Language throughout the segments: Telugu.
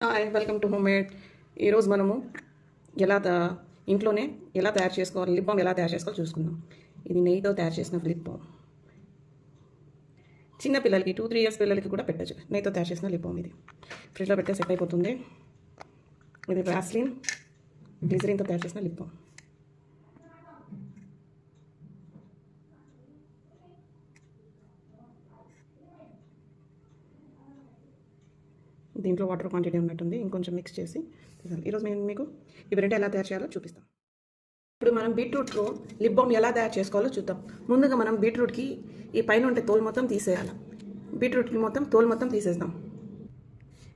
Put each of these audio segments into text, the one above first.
Hi welcome to home made. ఈరోజు మనము ఎలా ఇంట్లోనే ఎలా తయారు చేసుకోవాలి, లిప్ బామ్ ఎలా తయారు చేసుకోవాలో చూసుకుందాం. ఇది నెయ్యితో తయారు చేసిన లిప్ బామ్. చిన్న పిల్లలకి 2-3 ఇయర్స్ పిల్లలకి కూడా పెట్టచ్చు. నెయ్యితో తయారు చేసిన లిప్ బామ్ ఇది. ఫ్రిడ్జ్లో పెడితే సెట్ అయిపోతుంది. ఇది వ్యాస్లిన్ గ్లిజరిన్తో తయారు చేసిన లిప్ బామ్. దీంట్లో వాటర్ క్వాంటిటీ ఉన్నట్టుంది, ఇంకొంచెం మిక్స్ చేసి తీసాను. ఈరోజు నేను మీకు ఇవి రెండు ఎలా తయారు చేయాలో చూపిస్తాను. ఇప్పుడు మనం బీట్రూట్తో లిప్ బామ్ ఎలా తయారు చేసుకోవాలో చూద్దాం. ముందుగా మనం బీట్రూట్కి ఈ పైన ఉంటే తోలు మొత్తం తీసేయాలి. బీట్రూట్కి మొత్తం తోలు మొత్తం తీసేద్దాం.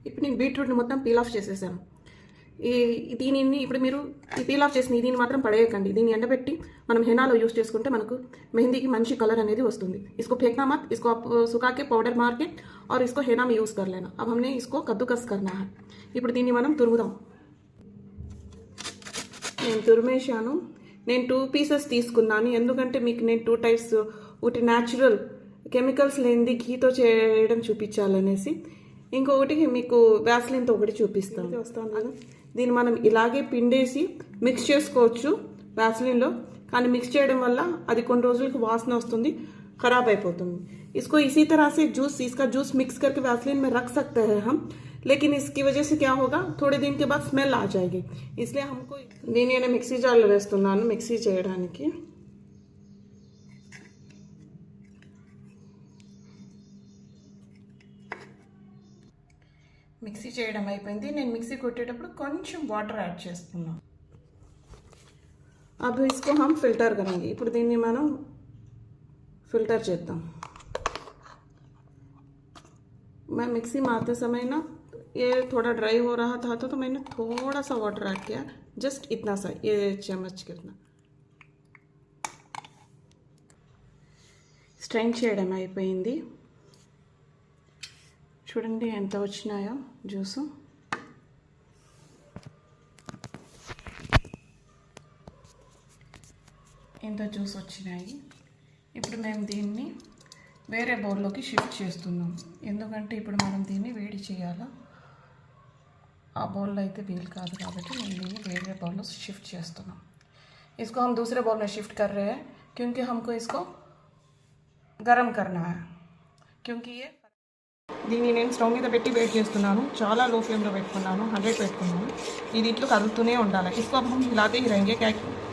ఇప్పుడు నేను బీట్రూట్ని మొత్తం పీల్ ఆఫ్ చేసేసాను. దీనిని ఇప్పుడు మీరు ఈ పీల్ ఆఫ్ చేసిన దీన్ని మాత్రం పడేయకండి. దీన్ని ఎండబెట్టి మనం హెనాలో యూస్ చేసుకుంటే మనకు మెహందీకి మంచి కలర్ అనేది వస్తుంది. इसको फेंकना मत, इसको आप सुखा के पाउडर मार के और इसको हेना में यूज़ कर लेना. अब हमने इसको कद्दूकस करना है. ఇప్పుడు దీన్ని మనం తురుముదాం. నేను తురిమేశాను. నేను 2 పీసెస్ తీసుకున్నాను, ఎందుకంటే మీకు నేను 2 టైప్స్, ఒకటి న్యాచురల్ కెమికల్స్ లేనిది ఘీతో చేయడం చూపించాలనేసి, ఇంకొకటి మీకు వ్యాస్లిన్తో ఒకటి చూపిస్తాను. వస్తాను కదా, దీన్ని మనం ఇలాగే పిండేసి మిక్స్ చేసుకోవచ్చు వ్యాస్లిన్లో. కానీ మిక్స్ చేయడం వల్ల అది కొన్ని రోజులకు వాసన వస్తుంది, ఖరాబ్ అయిపోతుంది. इसको इसी तरह से जूस, इसका जूस मिक्स करके वैसलीन में रख सकते हैं हम, लेकिन इसकी वजह से क्या होगा, थोड़े दिन के बाद स्मेल आ जाएगी. इसलिए हमको దీన్ని నేను మిక్సీ జార్లో వేస్తున్నాను మిక్సీ చేయడానికి. మిక్సీ చేయడం అయిపోయింది. నేను మిక్సీ కొట్టేటప్పుడు కొంచెం వాటర్ యాడ్ చేస్తున్నాను. अब इसको हम फिल्टर करेंगे. ఇప్పుడు దీన్ని మనం फिल्टर చేద్దాం. मैं मिक्सी मारते समय ना ये थोड़ा ड्राई हो रहा था तो मैंने थोड़ा सा वाटर ऐड किया, जस्ट इतना सा, ये चम्मच कितना. స్ట్రైన్ చేయడం అయిపోయింది. చూడండి ఎంత వచ్చినాయో జ్యూసు. ఎంత జ్యూస్ వచ్చినాయి. ఇప్పుడు మేము దీన్ని వేరే బౌల్లోకి షిఫ్ట్ చేస్తున్నాం, ఎందుకంటే ఇప్పుడు మనం దీన్ని వేడి చేయాలా. ఆ బౌల్లో అయితే వీలు కాదు కాబట్టి నేను దీన్ని వేరే బౌల్లో शिफ्ट చేస్తున్నాం. इसको हम दूसरे बाउल में शिफ्ट कर रहे हैं क्योंकि हमको इसको गरम करना है, क्योंकि ये దీన్ని నేను స్టవ్ మీద పెట్టి వేడి చేస్తున్నాను. చాలా లో ఫ్లేమ్లో పెట్టుకున్నాను, 100 పెట్టుకున్నాను. ఇది ఇట్లా కదులుతూనే ఉండాలి. इसको अब हम हिलाते ही रहेंगे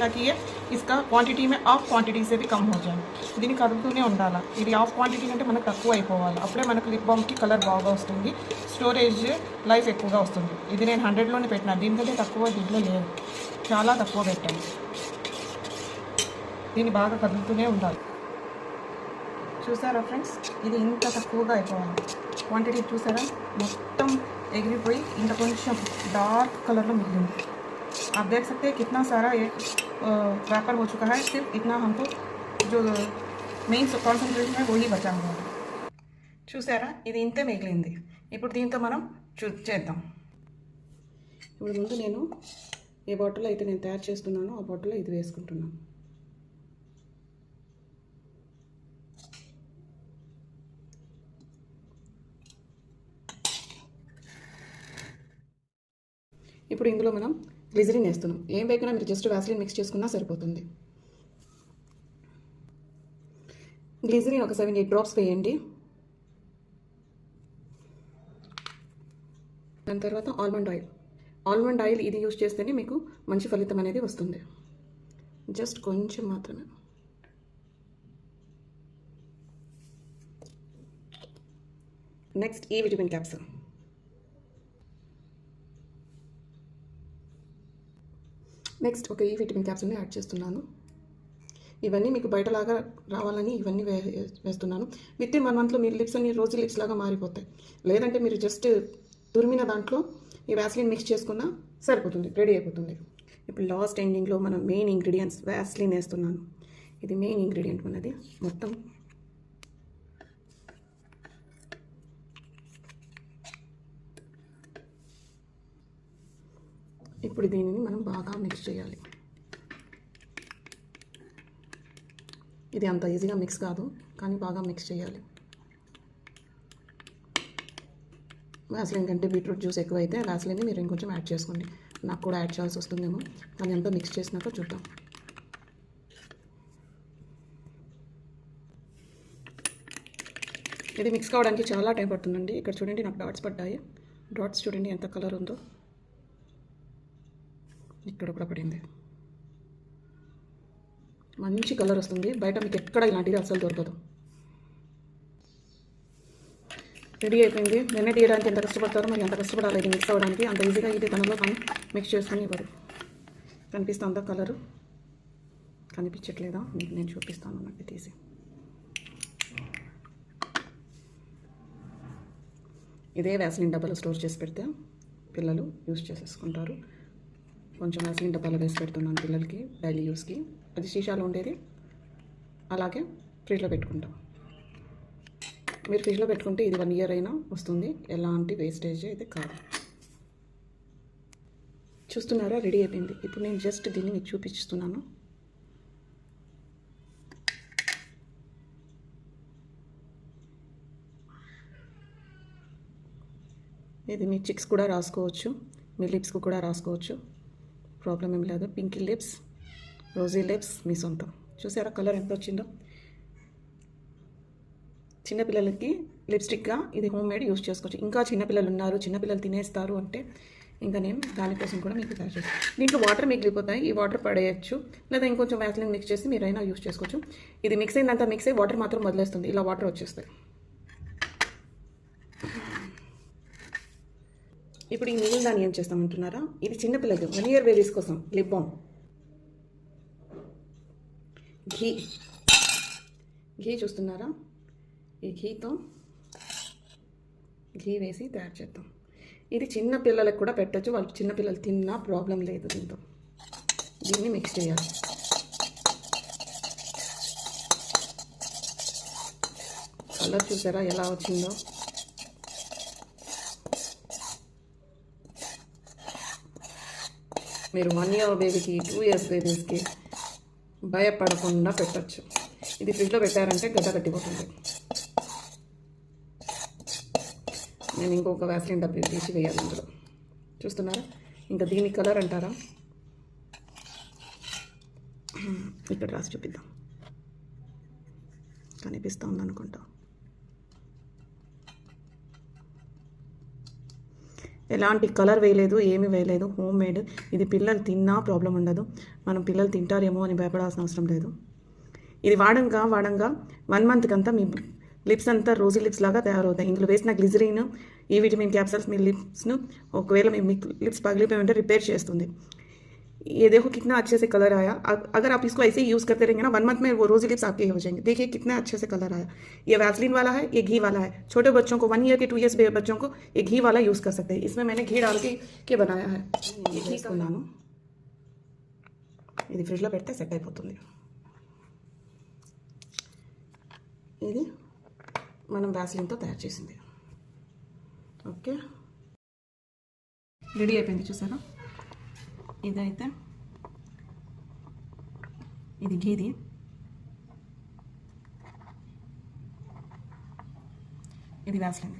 ताकि ये इसका क्वांटिटी में ऑफ क्वांटिटी से भी कम हो जाए. దీన్ని కదులుతూనే ఉండాలి. ఇది ఆఫ్ క్వాంటిటీ అంటే మనకు తక్కువ అయిపోవాలి, అప్పుడే మనకు లిప్ బామ్కి కలర్ బాగా వస్తుంది, స్టోరేజ్ లైఫ్ ఎక్కువగా వస్తుంది. ఇది నేను 100లోనే పెట్టినా, దీనికంటే తక్కువ దీంట్లో లేదు, చాలా తక్కువ పెట్టాను. దీన్ని బాగా కదులుతూనే ఉండాలి. చూసారా ఫ్రెండ్స్, ఇది ఇంత తక్కువగా అయిపోవాలి. క్వాంటిటీ చూసారా, మొత్తం ఎగిరిపోయి ఇంత కొంచెం డార్క్ కలర్లో మిగిలింది. आप देख सकते हैं कितना सारा ये रैपर हो चुका है. सिर्फ इतना हमको जो మెయిన్ కాన్సన్ట్రేషన్ है वही बचा हुआ है. చూసారా, ఇది ఇంతే మిగిలింది. ఇప్పుడు దీంతో మనం చేద్దాం. ఇప్పుడు ముందు నేను ఏ బాటిల్లో అయితే నేను తయారు చేస్తున్నానో ఆ బాటిల్లో ఇది వేసుకుంటున్నాను. ఇప్పుడు ఇందులో మనం గ్లిజరిన్ వేస్తున్నాం. ఏం వేయకుండా మీరు జస్ట్ వ్యాస్లిన్ మిక్స్ చేసుకున్నా సరిపోతుంది. గ్లిజరిన్ ఒక 7-8 డ్రాప్స్ వేయండి. దాని తర్వాత ఆల్మండ్ ఆయిల్ ఇది యూజ్ చేస్తేనే మీకు మంచి ఫలితం అనేది వస్తుంది. జస్ట్ కొంచెం మాత్రమే. నెక్స్ట్ ఈ విటమిన్ క్యాప్సూల్. నెక్స్ట్ ఒక ఈ విటమిన్ క్యాప్సూల్ని యాడ్ చేస్తున్నాను. ఇవన్నీ మీకు బయటలాగా రావాలని ఇవన్నీ వేస్తున్నాను. విత్ ఇన్ 1 మంత్లో మీ లిప్స్ అన్ని రోజు లిప్స్ లాగా మారిపోతాయి. లేదంటే మీరు జస్ట్ తురిమిన దాంట్లో ఈ వ్యాస్లిన్ మిక్స్ చేసుకున్నా సరిపోతుంది, రెడీ అయిపోతుంది. ఇప్పుడు లాస్ట్ ఎండింగ్లో మనం మెయిన్ ఇంగ్రీడియంట్స్ వ్యాస్లిన్ వేస్తున్నాను. ఇది మెయిన్ ఇంగ్రీడియంట్ మనది మొత్తం. ఇప్పుడు దీనిని మనం బాగా మిక్స్ చేయాలి. ఇది అంత ఈజీగా మిక్స్ కాదు, కానీ బాగా మిక్స్ చేయాలి. వ్యాస్లిన్ కంటే బీట్రూట్ జ్యూస్ ఎక్కువ అయితే వ్యాస్లిన్ని మీరు ఇంకొంచెం యాడ్ చేసుకోండి. నాకు కూడా యాడ్ చేయాల్సి వస్తుందేమో, కానీ అంతా మిక్స్ చేసినాక చూద్దాం. ఇది మిక్స్ కావడానికి చాలా టైం పడుతుందండి. ఇక్కడ చూడండి నాకు డాట్స్ పడ్డాయి. డాట్స్ చూడండి ఎంత కలర్ ఉందో, ఇక్కడ కూడా పడింది. మంచి కలర్ వస్తుంది. బయట మీకు ఎక్కడ ఇలాంటిది అసలు దొరకదు. రెడీ అయిపోయింది. వెన్న తీయడానికి ఎంత కష్టపడతారో మరి ఎంత కష్టపడాలి ఇది మిక్స్ అవ్వడానికి. అంత ఈజీగా ఇది తనలో తాను మిక్స్ చేసుకుని ఇవ్వరు. కనిపిస్తుందా కలరు? కనిపించట్లేదా? మీకు నేను చూపిస్తాను నాకు తీసి. ఇదే వ్యాస్లిన్ డబ్బాలో స్టోర్ చేసి పెడితే పిల్లలు యూస్ చేసేసుకుంటారు. కొంచెం వ్యాస్లిన్ డబ్బాలో వేసి పెడుతున్నాను పిల్లలకి డైలీ యూస్కి. అది సీసాలో ఉండేది, అలాగే ఫ్రిడ్జ్లో పెట్టుకుంటాం. మీరు ఫ్రిడ్జ్లో పెట్టుకుంటే ఇది 1 year అయినా వస్తుంది. ఎలాంటి వేస్టేజ్ అయితే కాదు. చూస్తున్నారా రెడీ అయిపోయింది. ఇప్పుడు నేను జస్ట్ దీన్ని మీకు చూపిస్తున్నాను. ఇది మీ చిక్స్ కూడా రాసుకోవచ్చు, మీ లిప్స్కు కూడా రాసుకోవచ్చు, ప్రాబ్లం ఏం లేదు. పింకీ లిప్స్, రోజీ లిప్స్ మీ సొంతం. చూసారా కలర్ ఎంత వచ్చిందో. చిన్నపిల్లలకి లిప్స్టిక్గా ఇది హోమ్ మేడ్ యూస్ చేసుకోవచ్చు. ఇంకా చిన్నపిల్లలు ఉన్నారు, చిన్నపిల్లలు తినేస్తారు అంటే ఇంకా నేను దానికోసం కూడా మీకు తయారు చేస్తాను. దీంట్లో వాటర్ మిగిలిపోతాయి, ఈ వాటర్ పడేయచ్చు, లేదా ఇంకొంచెం వ్యాస్లిన్ మిక్స్ చేసి మీరైనా యూస్ చేసుకోవచ్చు. ఇది మిక్స్ అయిందంతా మిక్స్ అయ్యి వాటర్ మాత్రం వదిలేస్తుంది. ఇలా వాటర్ వచ్చేస్తాయి. ఇప్పుడు ఈ మిగిలిన దాన్ని ఏం చేస్తామంటున్నారా? ఇది చిన్నపిల్లలకి 1 year బేబీస్ కోసం లిప్ బామ్. ఘీ చూస్తున్నారా? ఈ ఘీ వేసి తయారు చేద్దాం. ఇది చిన్న పిల్లలకు కూడా పెట్టచ్చు, వాళ్ళు చిన్నపిల్లలు తిన్నా ప్రాబ్లం లేదు. దీన్ని మిక్స్ చేయాలి. కలర్ చూసారా ఎలా వచ్చిందో? మీరు 1 year బేబీకి, 2 years బేబీస్కి భయపడకుండా పెట్టచ్చు. ఇది ఫ్రిడ్జ్లో పెట్టారంటే గడ్డ కట్టిపోతుంది. నేను ఇంకొక వ్యాస్లిన్ డబ్బి తీసి వేయాలి ఇందులో. చూస్తున్నారా? ఇంకా దీని కలర్ అంటారా? ఇక్కడ రాసి చూపిద్దాం. కనిపిస్తూ ఉందనుకుంటా. ఎలాంటి కలర్ వేయలేదు, ఏమి వేయలేదు, హోమ్ మేడ్. ఇది పిల్లలు తిన్నా ప్రాబ్లం ఉండదు. మనం పిల్లలు తింటారేమో అని భయపడాల్సిన అవసరం లేదు. ఇది వాడంగా 1 month కంతా మీ లిప్స్ అంతా రోజీ లిప్స్ లాగా తయారవుతాయి. ఇందులో వేసిన గ్లిజరిన్, ఈ విటమిన్ క్యాప్సల్స్ మీ లిప్స్ను ఒకవేళ మీ लिप्स पगलिపోయి ఉంటే रिपेयर చేస్తుంది. ये देखो कितना अच्छे से कलर आया. अगर आप इसको ऐसे ही यूज़ करते रहेंगे ना 1 month में वो रोजी लिप्स आपके हो जाएंगे. देखिए कितना अच्छे से कलर आया. ये वैसलीन वाला है, ये घी वाला है. छोटे बच्चों को 1 year के 2 years बच्चों को ये घी वाला यूज़ कर सकते हैं. इसमें मैंने घी डाल के बनाया है. ये घी का नाम ఇది ఫ్రిడ్జ్లో పెడితే సెట్ అయిపోతుంది. ఇది మనం వ్యాస్లిన్తో తయారు చేసింది. ఓకే, రెడీ అయిపోయింది. చూసారా? ఇదైతే ఇది ఘీది, ఇది వ్యాస్లిన్.